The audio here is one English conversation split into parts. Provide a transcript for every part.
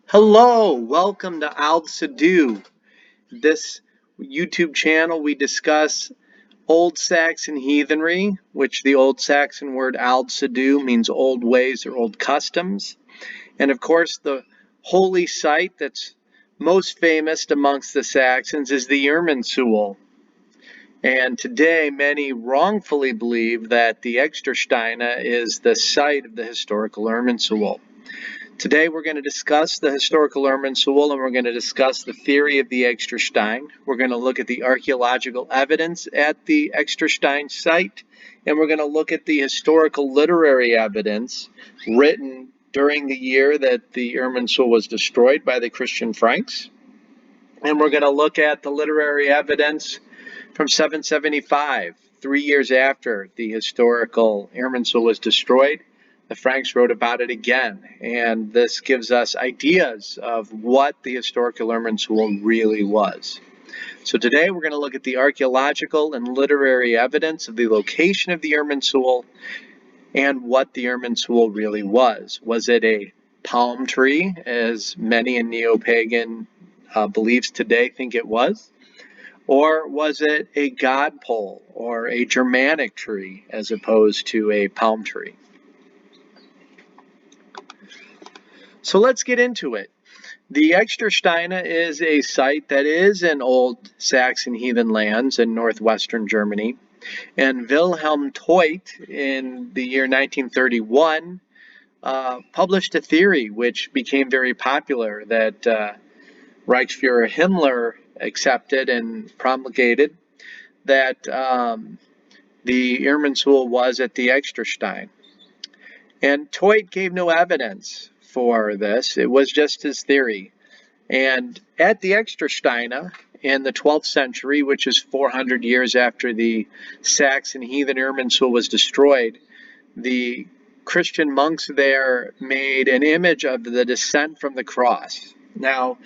Hello, welcome to Aldsidu. This YouTube channel we discuss Old Saxon heathenry, which the Old Saxon word Aldsidu means old ways or old customs. And of course, the holy site that's most famous amongst the Saxons is the Irminsul. And today, many wrongfully believe that the Externsteine is the site of the historical Irminsul. Today we're going to discuss the historical Irminsul and we're going to discuss the theory of the Externsteine. We're going to look at the archaeological evidence at the Externsteine site, and we're going to look at the historical literary evidence written during the year that the Irminsul was destroyed by the Christian Franks. And we're going to look at the literary evidence from 775, 3 years after the historical Irminsul was destroyed. The Franks wrote about it again, and this gives us ideas of what the historical Irminsul really was. So today we're going to look at the archaeological and literary evidence of the location of the Irminsul and what the Irminsul really was. Was it a palm tree, as many in neo-pagan beliefs today think it was? Or was it a godpole or a Germanic tree as opposed to a palm tree? So let's get into it. The Externsteine is a site that is in old Saxon heathen lands in northwestern Germany. And Wilhelm Teut in the year 1931 published a theory which became very popular that Reichsfuhrer Himmler accepted and promulgated, that the Irminsul was at the Externsteine. And Teut gave no evidence for this. It was just his theory. And at the Externsteine in the 12th century, which is 400 years after the Saxon Heathen Irminsul was destroyed, the Christian monks there made an image of the descent from the cross. Now,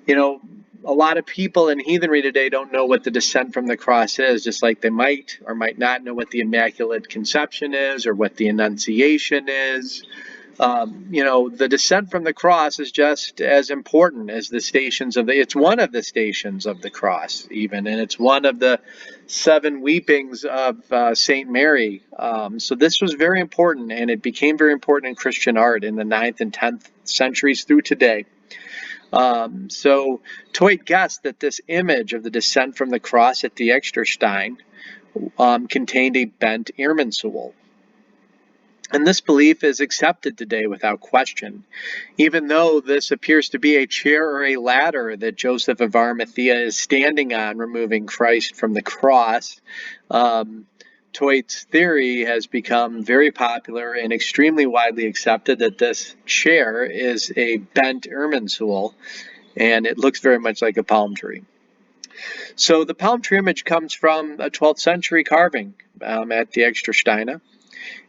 a lot of people in heathenry today don't know what the descent from the cross is, just like they might or might not know what the Immaculate Conception is or what the Annunciation is. The descent from the cross is just as important as the stations of it's one of the stations of the cross even, and it's one of the 7 weepings of Saint Mary. So this was very important, and it became very important in Christian art in the 9th and 10th centuries through today. So Teut guessed that this image of the descent from the cross at the Externsteine contained a bent Irminsul. And this belief is accepted today without question, even though this appears to be a chair or a ladder that Joseph of Arimathea is standing on, removing Christ from the cross. Teut's theory has become very popular and extremely widely accepted that this chair is a bent Irminsul, and it looks very much like a palm tree. So the palm tree image comes from a 12th century carving at the Externsteine.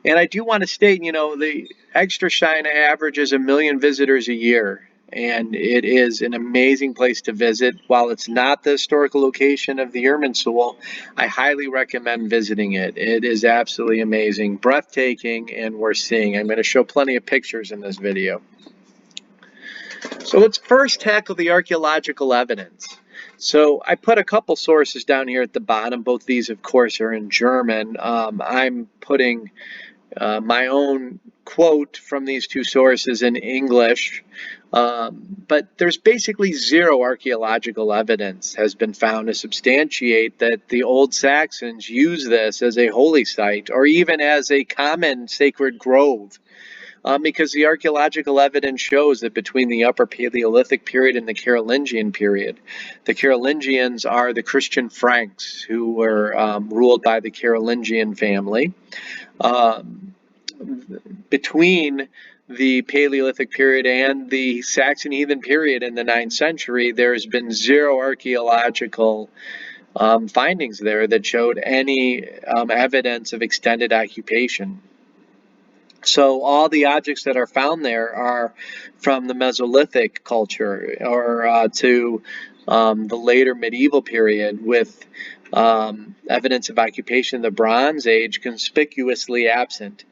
And I do want to state, the Externsteine averages 1 million visitors a year, and it is an amazing place to visit. While it's not the historical location of the Irminsul, I highly recommend visiting it. It is absolutely amazing, breathtaking, and worth seeing. I'm going to show plenty of pictures in this video. So let's first tackle the archaeological evidence. So I put a couple sources down here at the bottom. Both these, of course, are in German. I'm putting my own quote from these 2 sources in English, but there's basically 0 archaeological evidence has been found to substantiate that the Old Saxons used this as a holy site or even as a common sacred grove. Because the archaeological evidence shows that between the Upper Paleolithic period and the Carolingian period, the Carolingians are the Christian Franks who were ruled by the Carolingian family. Between the Paleolithic period and the Saxon Heathen period in the 9th century, there's been 0 archaeological findings there that showed any evidence of extended occupation. So all the objects that are found there are from the Mesolithic culture or to the later medieval period, with evidence of occupation in the Bronze Age conspicuously absent.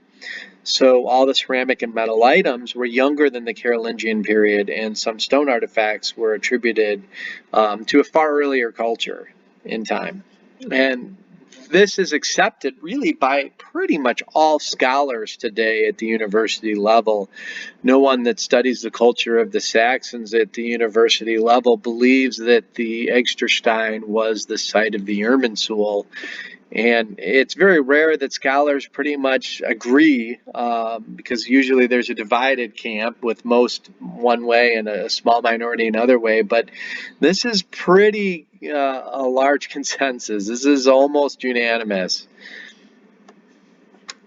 So all the ceramic and metal items were younger than the Carolingian period, and some stone artifacts were attributed to a far earlier culture in time. And this is accepted really by pretty much all scholars today at the university level. No one that studies the culture of the Saxons at the university level believes that the Externsteine was the site of the Irminsul. And it's very rare that scholars pretty much agree, because usually there's a divided camp with most one way and a small minority another way. But this is pretty a large consensus. This is almost unanimous.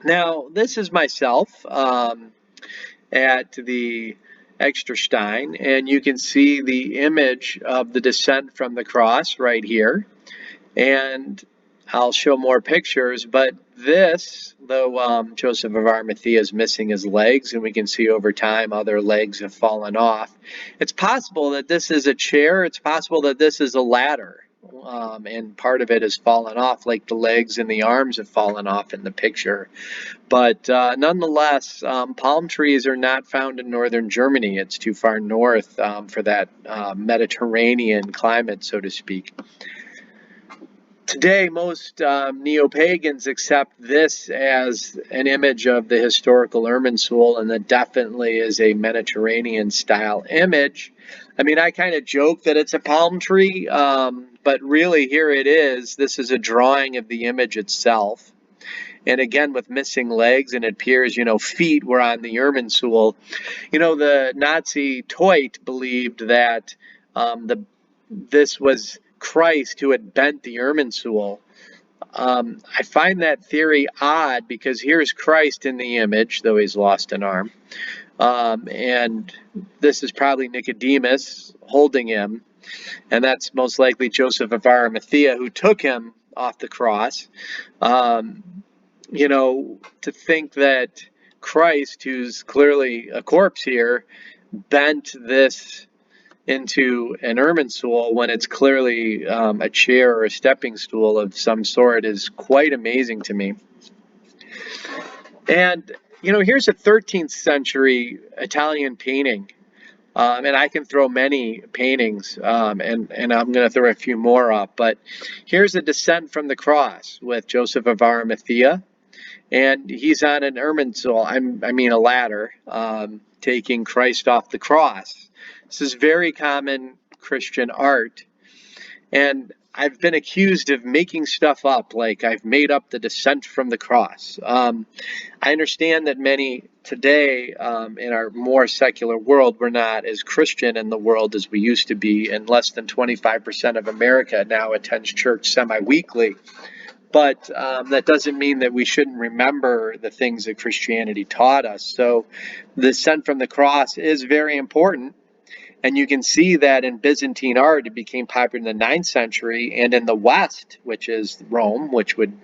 Now, this is myself at the Externsteine, and you can see the image of the descent from the cross right here. And I'll show more pictures, but this, though Joseph of Arimathea is missing his legs, and we can see over time other legs have fallen off, it's possible that this is a chair, it's possible that this is a ladder, and part of it has fallen off, like the legs and the arms have fallen off in the picture. But nonetheless, palm trees are not found in northern Germany. It's too far north for that Mediterranean climate, so to speak. Today, most neo-pagans accept this as an image of the historical Irminsul, and that definitely is a Mediterranean-style image. I mean, I kind of joke that it's a palm tree, but really here it is. This is a drawing of the image itself. And again, with missing legs, and it appears, feet were on the Irminsul. The Nazi Toit believed that this was Christ who had bent the Irminsul. I find that theory odd because here's Christ in the image, though he's lost an arm. And this is probably Nicodemus holding him. And that's most likely Joseph of Arimathea who took him off the cross. To think that Christ, who's clearly a corpse here, bent this into an Irminsul when it's clearly a chair or a stepping stool of some sort is quite amazing to me. And, here's a 13th century Italian painting. And I can throw many paintings, and I'm going to throw a few more up. But here's a descent from the cross with Joseph of Arimathea. And he's on an Irminsul, a ladder, taking Christ off the cross. This is very common Christian art. And I've been accused of making stuff up, like I've made up the descent from the cross. I understand that many today in our more secular world, we're not as Christian in the world as we used to be, and less than 25% of America now attends church semi-weekly. But that doesn't mean that we shouldn't remember the things that Christianity taught us. So the descent from the cross is very important. And you can see that in Byzantine art, it became popular in the 9th century, and in the West, which is Rome, which would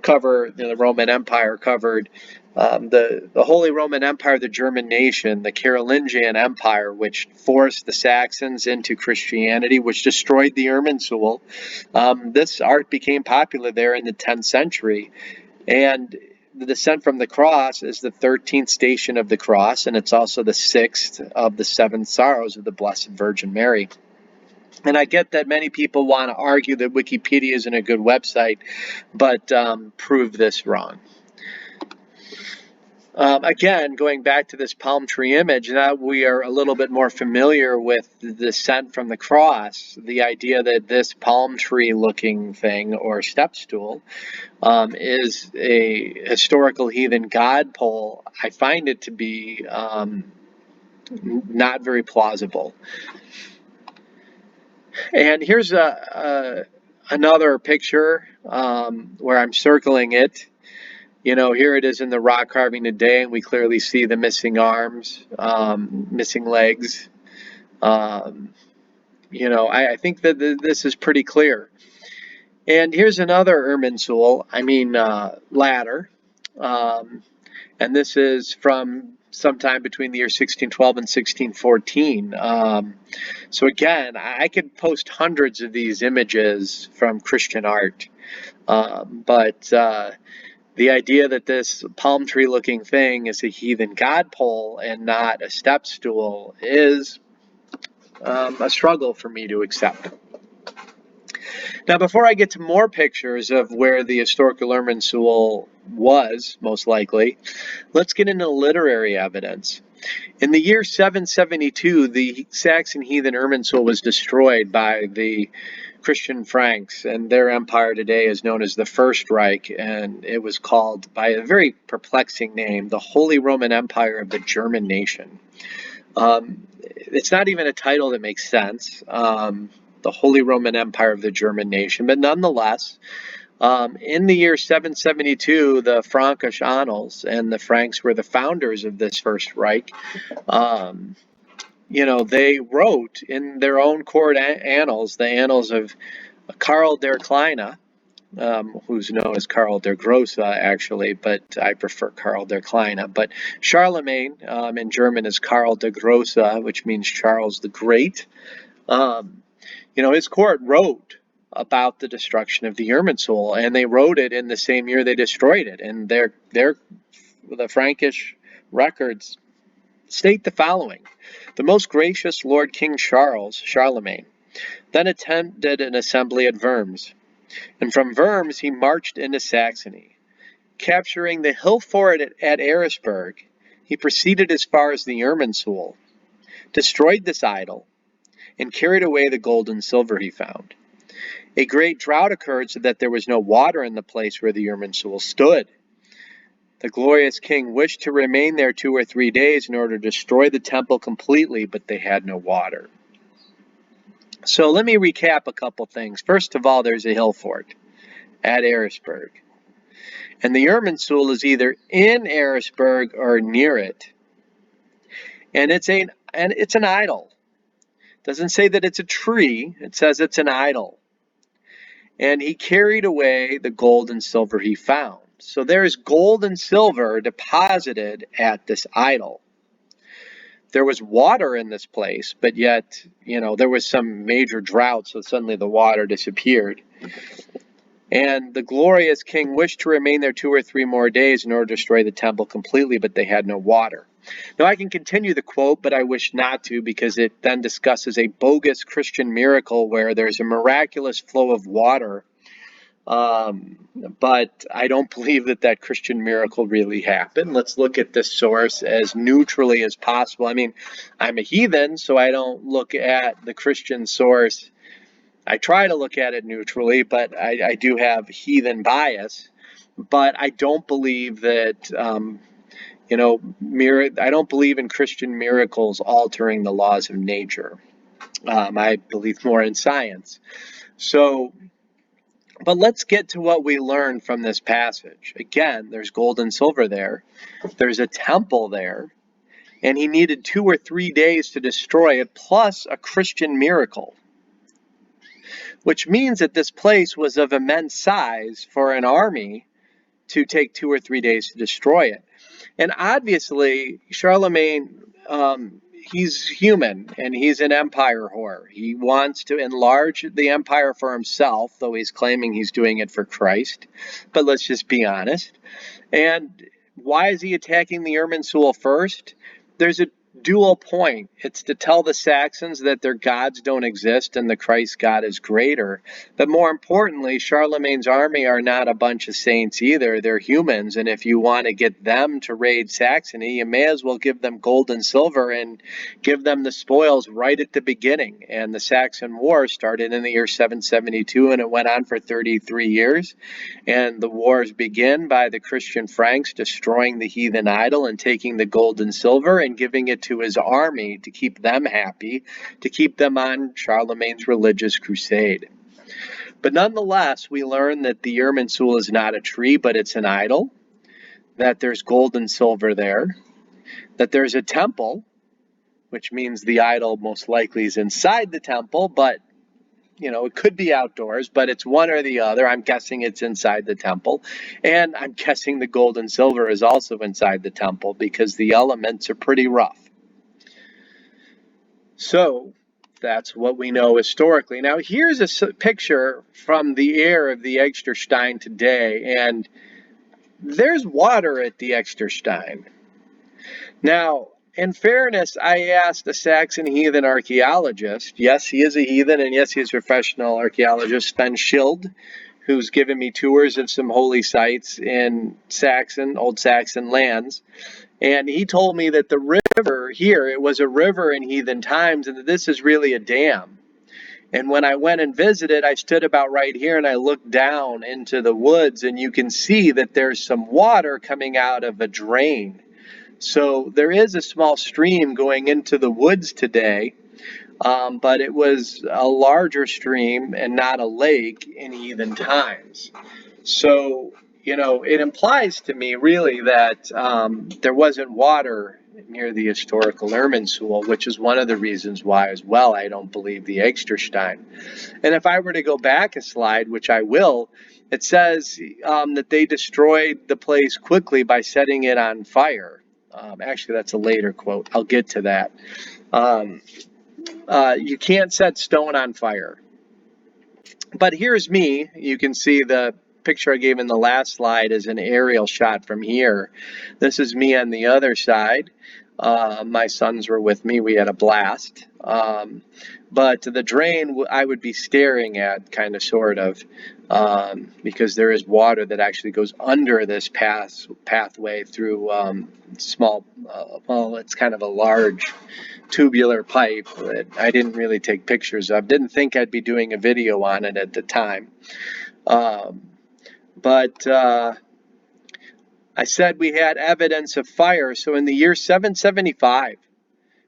cover, the Roman Empire covered the Holy Roman Empire, the German nation, the Carolingian Empire, which forced the Saxons into Christianity, which destroyed the Irminsul. This art became popular there in the 10th century. And the descent from the cross is the 13th station of the cross, and it's also the 6th of the 7 sorrows of the Blessed Virgin Mary. And I get that many people want to argue that Wikipedia isn't a good website, but prove this wrong. Again, going back to this palm tree image, now we are a little bit more familiar with the descent from the cross, the idea that this palm tree looking thing or step stool is a historical heathen godpole. I find it to be not very plausible. And here's another picture where I'm circling it. Here it is in the rock carving today, and we clearly see the missing arms, missing legs. I think that this is pretty clear. And here's another Irminsul, ladder. And this is from sometime between the year 1612 and 1614. So again, I could post hundreds of these images from Christian art. But The idea that this palm tree looking thing is a heathen godpole and not a step stool is a struggle for me to accept. Now, before I get to more pictures of where the historical Irminsul was, most likely, let's get into literary evidence. In the year 772, the Saxon Heathen Irminsul was destroyed by the Christian Franks, and their empire today is known as the First Reich, and it was called by a very perplexing name, the Holy Roman Empire of the German Nation. It's not even a title that makes sense, the Holy Roman Empire of the German Nation, but nonetheless, in the year 772, the Frankish Annals, and the Franks were the founders of this First Reich, they wrote in their own court annals, the annals of Karl der Kleine, who's known as Karl der Grosse, actually, but I prefer Karl der Kleine. But Charlemagne, in German, is Karl der Grosse, which means Charles the Great. His court wrote about the destruction of the Irminsul, and they wrote it in the same year they destroyed it. And the Frankish records state the following: the most gracious Lord King Charles, Charlemagne, then attended an assembly at Worms, and from Worms he marched into Saxony. Capturing the hill fort at Eresburg, he proceeded as far as the Irminsul, destroyed this idol, and carried away the gold and silver he found. A great drought occurred so that there was no water in the place where the Irminsul stood. The glorious king wished to remain there 2 or 3 days in order to destroy the temple completely, but they had no water. So let me recap a couple things. First of all, there's a hill fort at Eresburg. And the Irminsul is either in Eresburg or near it. And it's an idol. It doesn't say that it's a tree. It says it's an idol. And he carried away the gold and silver he found. So there's gold and silver deposited at this idol. There was water in this place, but yet, there was some major drought, so suddenly the water disappeared. And the glorious king wished to remain there 2 or 3 more days in order to destroy the temple completely, but they had no water. Now, I can continue the quote, but I wish not to, because it then discusses a bogus Christian miracle where there's a miraculous flow of water. But I don't believe that Christian miracle really happened. Let's look at this source as neutrally as possible. I mean, I'm a heathen, so I don't look at the Christian source. I try to look at it neutrally, but I do have heathen bias. But I don't believe that, I don't believe in Christian miracles altering the laws of nature. I believe more in science. But let's get to what we learn from this passage. Again, there's gold and silver there. There's a temple there. And he needed 2 or 3 days to destroy it, plus a Christian miracle. Which means that this place was of immense size for an army to take 2 or 3 days to destroy it. And obviously, Charlemagne, he's human, and he's an empire whore. He wants to enlarge the empire for himself, though he's claiming he's doing it for Christ. But let's just be honest. And why is he attacking the Irminsul first? There's a dual point. It's to tell the Saxons that their gods don't exist and the Christ God is greater. But more importantly, Charlemagne's army are not a bunch of saints either. They're humans, and if you want to get them to raid Saxony, you may as well give them gold and silver and give them the spoils right at the beginning. And the Saxon War started in the year 772, and it went on for 33 years. And the wars begin by the Christian Franks destroying the heathen idol and taking the gold and silver and giving it to his army to keep them happy, to keep them on Charlemagne's religious crusade. But nonetheless, we learn that the Irminsul is not a tree, but it's an idol, that there's gold and silver there, that there's a temple, which means the idol most likely is inside the temple, but it could be outdoors, but it's one or the other. I'm guessing it's inside the temple. And I'm guessing the gold and silver is also inside the temple because the elements are pretty rough. So that's what we know historically. Now, here's a picture from the air of the Externsteine today. And there's water at the Externsteine. Now, in fairness, I asked a Saxon heathen archaeologist. Yes, he is a heathen, and yes, he's a professional archaeologist, Sven Schild, who's given me tours of some holy sites in Saxon, Old Saxon lands. And he told me that the river here, it was a river in heathen times, and that this is really a dam. And when I went and visited, I stood about right here and I looked down into the woods, and you can see that there's some water coming out of a drain. So there is a small stream going into the woods today, but it was a larger stream and not a lake in heathen times. So, it implies to me really that there wasn't water near the historical Irminsul, which is one of the reasons why as well I don't believe the Externsteine. And if I were to go back a slide, which I will, it says that they destroyed the place quickly by setting it on fire. Actually, that's a later quote. I'll get to that. You can't set stone on fire. But here's me. You can see the picture I gave in the last slide is an aerial shot from here. This is me on the other side. My sons were with me. We had a blast. But the drain I would be staring at, kind of, sort of, because there is water that actually goes under this pathway through small, well, it's kind of a large tubular pipe that I didn't really take pictures of. Didn't think I'd be doing a video on it at the time. But I said we had evidence of fire. So in the year 775,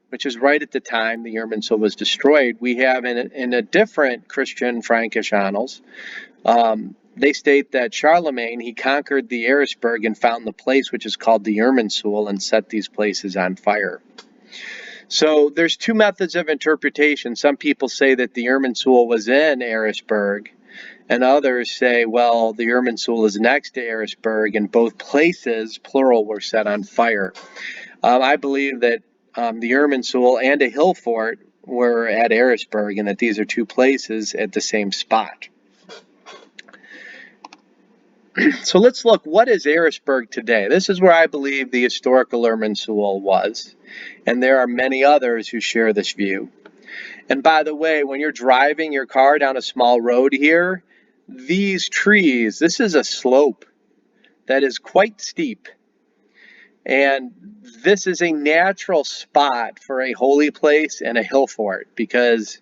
which is right at the time the Irminsul was destroyed, we have in a different Christian Frankish annals, they state that Charlemagne, he conquered the Eresburg and found the place which is called the Irminsul and set these places on fire. So there's two methods of interpretation. Some people say that the Irminsul was in Eresburg, and others say, well, the Irminsul is next to Eresburg, and both places, plural, were set on fire. I believe that the Irminsul and a hill fort were at Eresburg, and that these are two places at the same spot. So let's look, what is Eresburg today? This is where I believe the historical Irminsul was, and there are many others who share this view. And by the way, when you're driving your car down a small road here, these trees, this is a slope that is quite steep. And this is a natural spot for a holy place and a hill fort, because,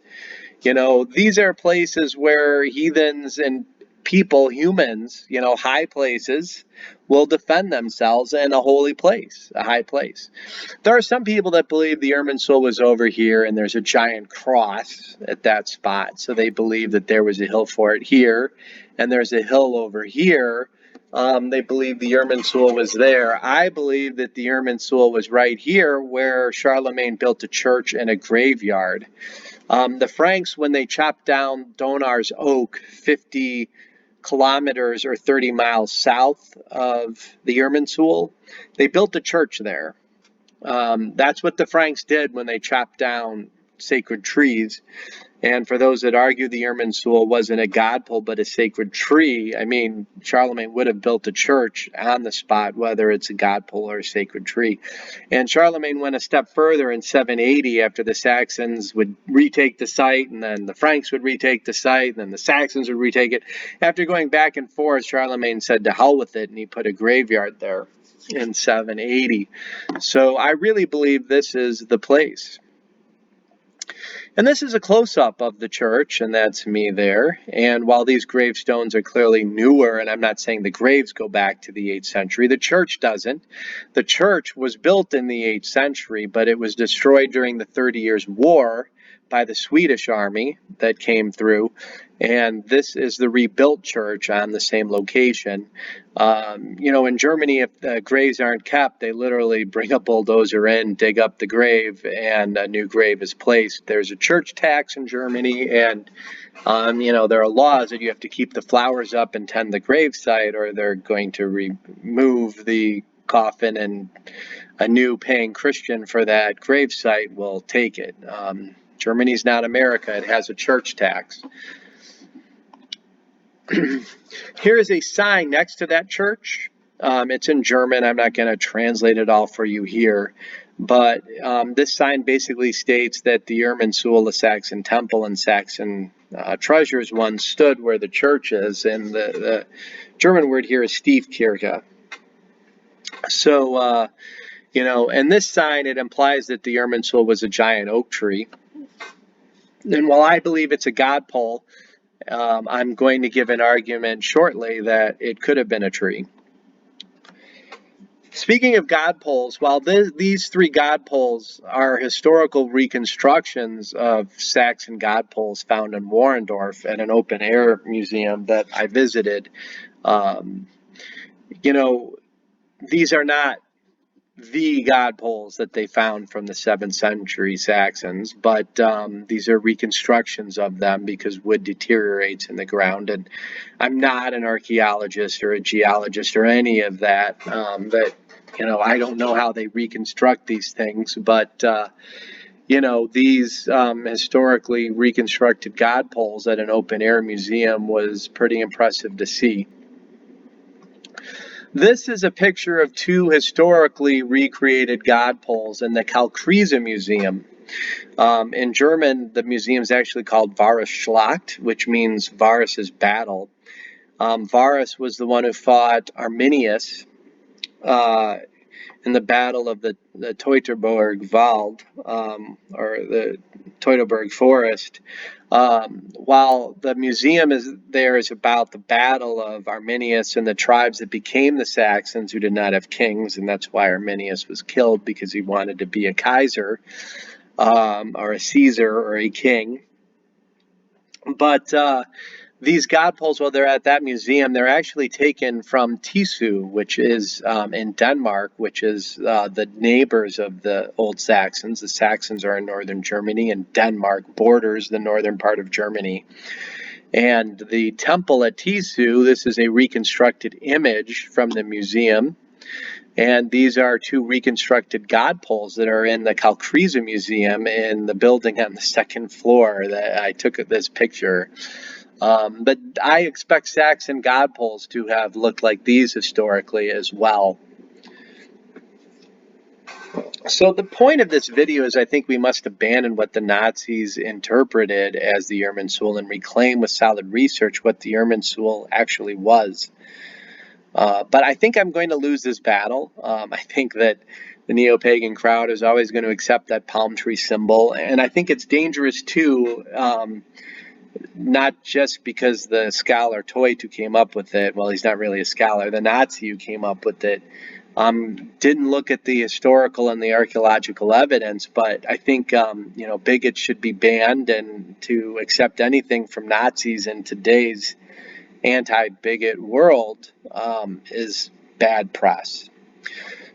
these are places where heathens and people, humans, high places, will defend themselves in a holy place, a high place. There are some people that believe the Irminsul was over here and there's a giant cross at that spot. So they believe that there was a hill fort here and there's a hill over here. They believe the Irminsul was there. I believe that the Irminsul was right here where Charlemagne built a church and a graveyard. The Franks, when they chopped down Donar's oak 50 kilometers or 30 miles south of the Irminsul, they built a church there. That's what the Franks did when they chopped down sacred trees. And for those that argue the Irminsul wasn't a godpole but a sacred tree, I mean, Charlemagne would have built a church on the spot, whether it's a godpole or a sacred tree. And Charlemagne went a step further in 780 after the Saxons would retake the site, and then the Franks would retake the site, and then the Saxons would retake it. After going back and forth, Charlemagne said to hell with it, and he put a graveyard there in 780. So I really believe this is the place. And this is a close-up of the church, and that's me there. And while these gravestones are clearly newer, and I'm not saying the graves go back to the 8th century, the church doesn't. The church was built in the 8th century, but it was destroyed during the 30 Years' War by the Swedish army that came through. And this is the rebuilt church on the same location. In Germany, if the graves aren't kept, they literally bring a bulldozer in, dig up the grave, and a new grave is placed. There's a church tax in Germany, and, there are laws that you have to keep the flowers up and tend the gravesite, or they're going to remove the coffin, and a new paying Christian for that gravesite will take it. Germany's not America. It has a church tax. Here is a sign next to that church. It's in German. I'm not going to translate it all for you here. But this sign basically states that the Irminsul, the Saxon temple and Saxon treasures once stood where the church is. And the German word here is Stiefkirche. So, and this sign, it implies that the Irminsul was a giant oak tree. And while I believe it's a godpole, I'm going to give an argument shortly that it could have been a tree. Speaking of godpoles, while these three godpoles are historical reconstructions of Saxon godpoles found in Warendorf at an open-air museum that I visited, um, these are not the godpoles that they found from the 7th century Saxons, but these are reconstructions of them because wood deteriorates in the ground. And I'm not an archaeologist or a geologist or any of that. I don't know how they reconstruct these things, but these historically reconstructed godpoles at an open air museum was pretty impressive to see. This is a picture of two historically recreated godpoles in the Kalkriese Museum. In German, the museum is actually called Varusschlacht, which means Varus's battle. Varus was the one who fought Arminius in the battle of the Teutoburg Wald, or the Teutoburg Forest. While the museum is about the battle of Arminius and the tribes that became the Saxons who did not have kings, and that's why Arminius was killed, because he wanted to be a Kaiser, or a Caesar, or a king. But these godpoles, while they're at that museum, they're actually taken from Tisu, which is in Denmark, which is the neighbors of the Old Saxons. The Saxons are in northern Germany, and Denmark borders the northern part of Germany. And the temple at Tisu, this is a reconstructed image from the museum. And these are two reconstructed godpoles that are in the Kalkriese Museum in the building on the second floor that I took this picture. But I expect Saxon godpoles to have looked like these historically as well. So the point of this video is I think we must abandon what the Nazis interpreted as the Irminsul and reclaim with solid research what the Irminsul actually was. But I think I'm going to lose this battle. I think that the neo-pagan crowd is always going to accept that palm tree symbol. And I think it's dangerous too, not just because the scholar Toit who came up with it, well, he's not really a scholar, the Nazi who came up with it, didn't look at the historical and the archaeological evidence, but I think, bigots should be banned, and to accept anything from Nazis in today's anti-bigot world is bad press.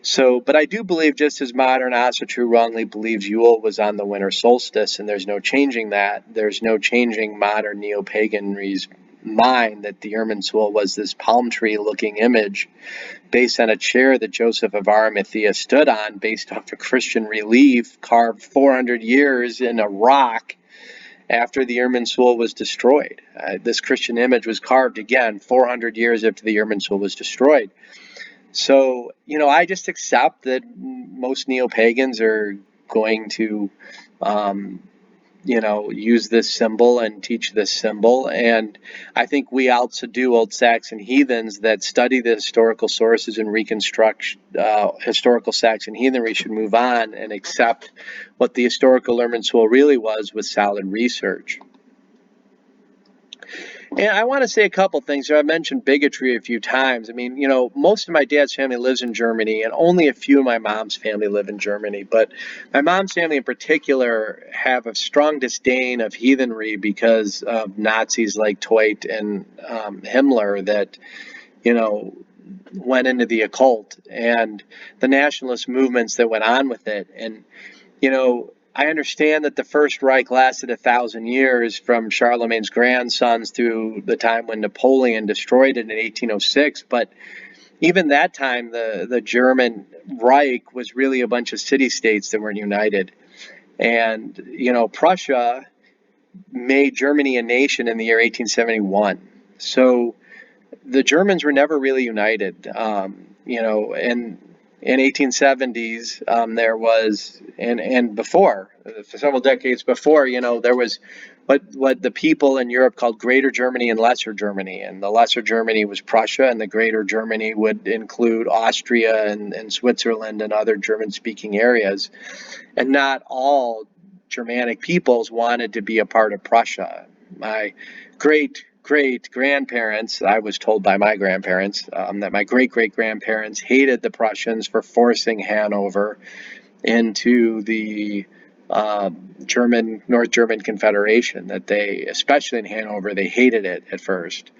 So, but I do believe, just as modern Asatru wrongly believes Yule was on the winter solstice, and there's no changing that, there's no changing modern neo-paganry's mind that the Irminsul was this palm tree looking image based on a chair that Joseph of Arimathea stood on, based off a Christian relief carved 400 years in a rock after the Irminsul was destroyed. This Christian image was carved again 400 years after the Irminsul was destroyed. So, I just accept that most neo-pagans are going to, use this symbol and teach this symbol. And I think we Aldsidu, Old Saxon heathens that study the historical sources and reconstruct historical Saxon heathenry should move on and accept what the historical Irminsul really was with solid research. And I want to say a couple things. I mentioned bigotry a few times. I mean, most of my dad's family lives in Germany, and only a few of my mom's family live in Germany. But my mom's family in particular have a strong disdain of heathenry because of Nazis like Toit and Himmler that, went into the occult, and the nationalist movements that went on with it. And, I understand that the First Reich lasted 1,000 years, from Charlemagne's grandsons through the time when Napoleon destroyed it in 1806. But even that time, the German Reich was really a bunch of city-states that were united. And, Prussia made Germany a nation in the year 1871. So the Germans were never really united. in 1870s, there was, and before, for several decades before, there was what the people in Europe called Greater Germany and Lesser Germany. And the Lesser Germany was Prussia, and the Greater Germany would include Austria and Switzerland and other German-speaking areas. And not all Germanic peoples wanted to be a part of Prussia. My great-great-grandparents, I was told by my grandparents, that my great-great-grandparents hated the Prussians for forcing Hanover into the North German Confederation, that they, especially in Hanover, they hated it at first.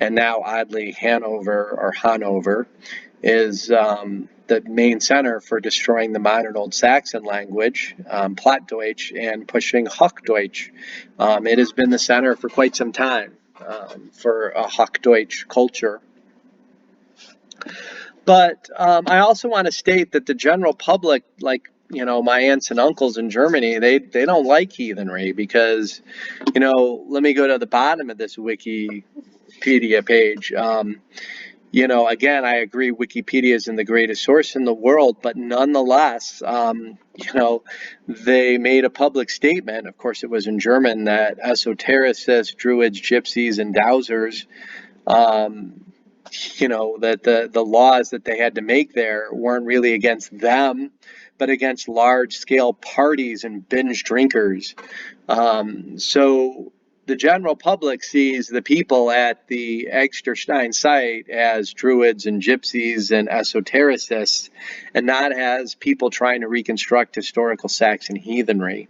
And now, oddly, Hanover is the main center for destroying the modern Old Saxon language, Plattdeutsch, and pushing Hochdeutsch. It has been the center for quite some time for a Hochdeutsch culture. But I also want to state that the general public, like my aunts and uncles in Germany, they don't like heathenry because, let me go to the bottom of this Wikipedia page. Again, I agree Wikipedia isn't the greatest source in the world, but nonetheless, they made a public statement, of course it was in German, that esotericists, druids, gypsies, and dowsers, that the laws that they had to make there weren't really against them, but against large-scale parties and binge drinkers. So the general public sees the people at the Externsteine site as druids and gypsies and esotericists, and not as people trying to reconstruct historical Saxon heathenry.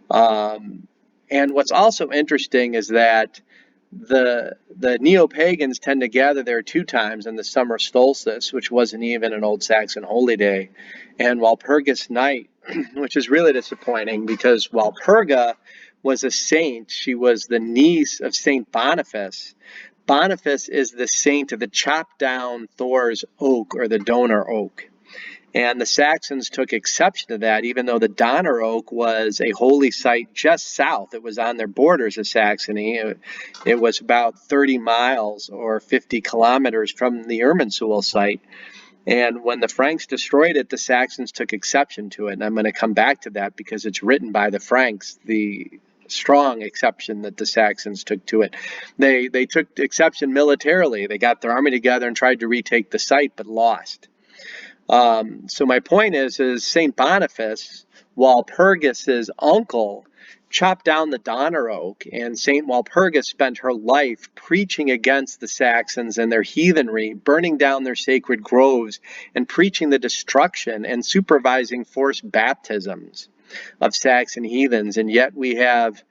And what's also interesting is that the neo-pagans tend to gather there 2 times in the summer solstice, which wasn't even an Old Saxon holy day, and Walpurgis night, which is really disappointing because Walpurga was a saint. She was the niece of Saint Boniface. Boniface is the saint of the chopped down Thor's oak, or the Donner oak. And the Saxons took exception to that, even though the Donner oak was a holy site just south. It was on their borders of Saxony. It was about 30 miles or 50 kilometers from the Irminsul site. And when the Franks destroyed it, the Saxons took exception to it. And I'm going to come back to that because it's written by the Franks, the strong exception that the Saxons took to it. They took exception militarily. They got their army together and tried to retake the site, but lost. So my point is St. Boniface, Walpurgis's uncle, chopped down the Donner oak, and St. Walpurgis spent her life preaching against the Saxons and their heathenry, burning down their sacred groves, and preaching the destruction and supervising forced baptisms of Saxon heathens. And yet we have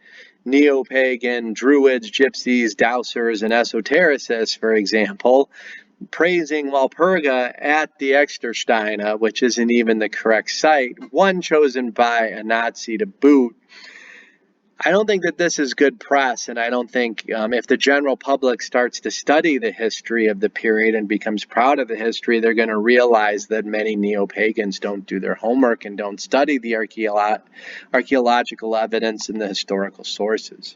neo-pagan druids, gypsies, dowsers, and esotericists, for example, praising Walpurga at the Externsteine, which isn't even the correct site, one chosen by a Nazi to boot. I don't think that this is good press, and I don't think if the general public starts to study the history of the period and becomes proud of the history, they're going to realize that many neo-pagans don't do their homework and don't study the archaeological evidence and the historical sources.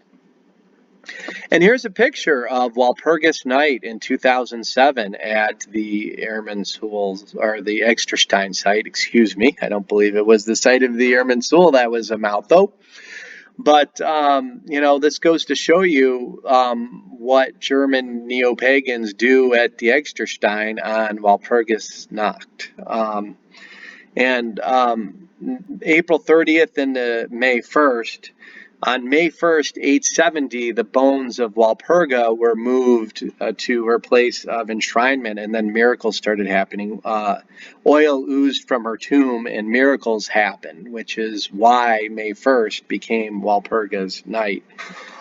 And here's a picture of Walpurgis night in 2007 at the Irminsul, or the Externsteine site, excuse me. I don't believe it was the site of the Irminsul. That was a mouthful. But, this goes to show you what German neo-pagans do at the Externsteine on Walpurgis Nacht. April 30th and May 1st, on May 1st, 870, the bones of Walpurga were moved to her place of enshrinement, and then miracles started happening. Oil oozed from her tomb, and miracles happened, which is why May 1st became Walpurga's night.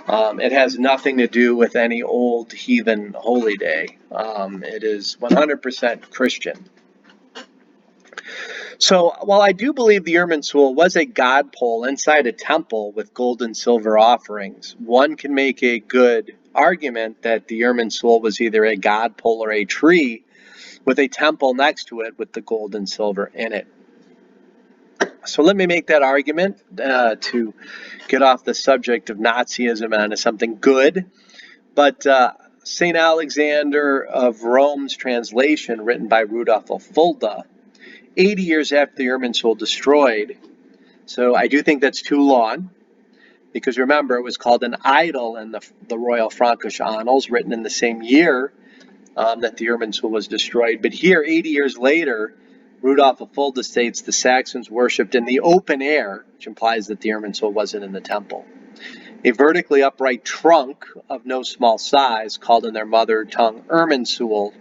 It has nothing to do with any old heathen holy day. It is 100% Christian. So while I do believe the Irminsul was a godpole inside a temple with gold and silver offerings, one can make a good argument that the Irminsul was either a godpole or a tree with a temple next to it with the gold and silver in it. So let me make that argument to get off the subject of Nazism and onto something good. But St. Alexander of Rome's translation, written by Rudolf of Fulda, 80 years after the Irminsul destroyed. So I do think that's too long, because remember, it was called an idol in the Royal Frankish Annals, written in the same year that the Irminsul was destroyed. But here, 80 years later, Rudolf of Fulda states the Saxons worshipped in the open air, which implies that the Irminsul wasn't in the temple. A vertically upright trunk of no small size, called in their mother tongue Irminsul,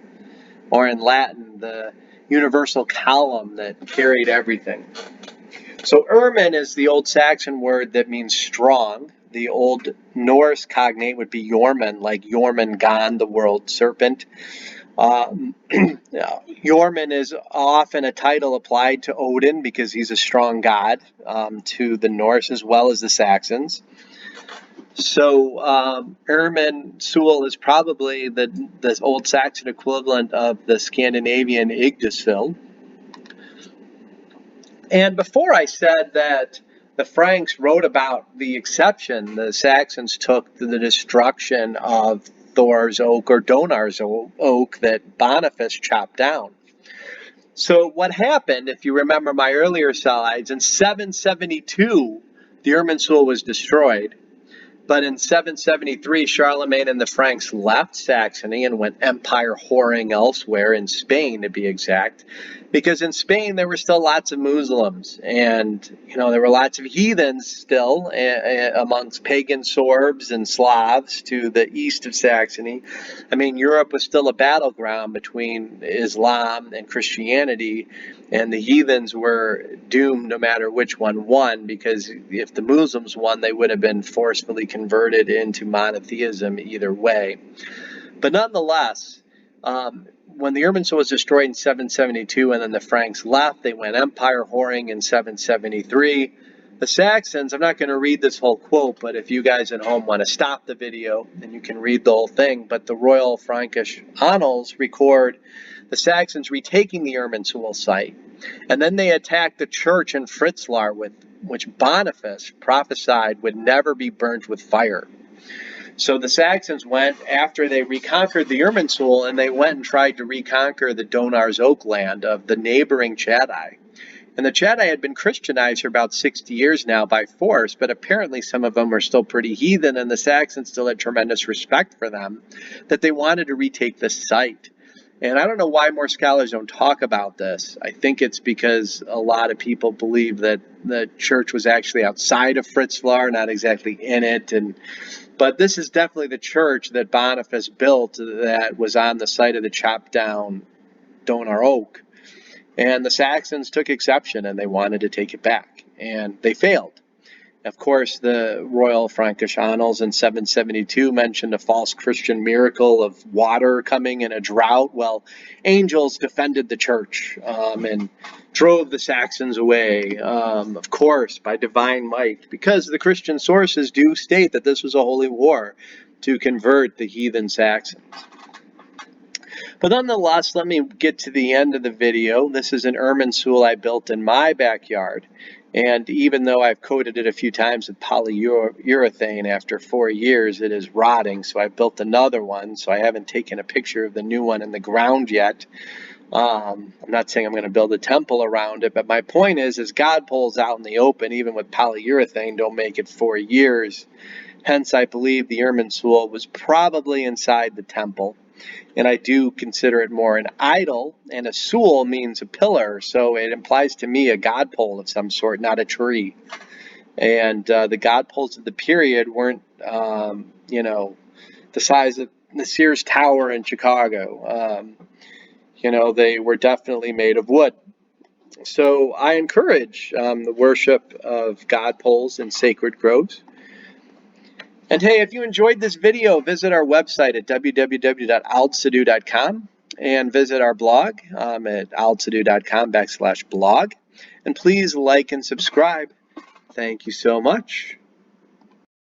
or in Latin, the universal column that carried everything. So Irmin is the Old Saxon word that means strong. The Old Norse cognate would be Jormungand, like Jormungand, the world serpent. Jormungand is often a title applied to Odin because he's a strong god, to the Norse as well as the Saxons. So Irminsul is probably the Old Saxon equivalent of the Scandinavian Yggdrasil. And before I said that the Franks wrote about the exception the Saxons took to the destruction of Thor's oak or Donar's oak that Boniface chopped down. So what happened, if you remember my earlier slides, in 772 the Irminsul was destroyed. But in 773, Charlemagne and the Franks left Saxony and went empire whoring elsewhere, in Spain to be exact, because in Spain there were still lots of Muslims, and there were lots of heathens still amongst pagan Sorbs and Slavs to the east of Saxony. I mean, Europe was still a battleground between Islam and Christianity, and the heathens were doomed no matter which one won, because if the Muslims won, they would have been forcefully converted into monotheism either way. But nonetheless, when the Irminsul was destroyed in 772 and then the Franks left, they went empire whoring in 773. The Saxons, I'm not going to read this whole quote, but if you guys at home want to stop the video, then you can read the whole thing. But the Royal Frankish Annals record the Saxons retaking the Irminsul site. And then they attacked the church in Fritzlar, which Boniface prophesied would never be burnt with fire. So the Saxons went, after they reconquered the Irminsul, and they went and tried to reconquer the Donar's Oak land of the neighboring Chatti. And the Chatti had been Christianized for about 60 years now by force, but apparently some of them were still pretty heathen, and the Saxons still had tremendous respect for them, that they wanted to retake the site. And I don't know why more scholars don't talk about this. I think it's because a lot of people believe that the church was actually outside of Fritzlar, not exactly in it. But this is definitely the church that Boniface built that was on the site of the chopped down Donar Oak. And the Saxons took exception, and they wanted to take it back. And they failed. Of course, the Royal Frankish Annals in 772 mentioned a false Christian miracle of water coming in a drought. Well, angels defended the church and drove the Saxons away, of course, by divine might, because the Christian sources do state that this was a holy war to convert the heathen Saxons. But nonetheless, let me get to the end of the video. This is an Irminsul I built in my backyard. And even though I've coated it a few times with polyurethane, after 4 years it is rotting, so I built another one. So I haven't taken a picture of the new one in the ground yet. I'm not saying I'm going to build a temple around it, but my point is godpoles out in the open, even with polyurethane, don't make it 4 years. Hence, I believe the Irminsul was probably inside the temple. And I do consider it more an idol, and a sul means a pillar, so it implies to me a godpole of some sort, not a tree. And the godpoles of the period weren't, the size of the Sears Tower in Chicago. They were definitely made of wood. So I encourage the worship of godpoles in sacred groves. And hey, if you enjoyed this video, visit our website at www.aldsidu.com and visit our blog at aldsidu.com/blog. And please like and subscribe. Thank you so much.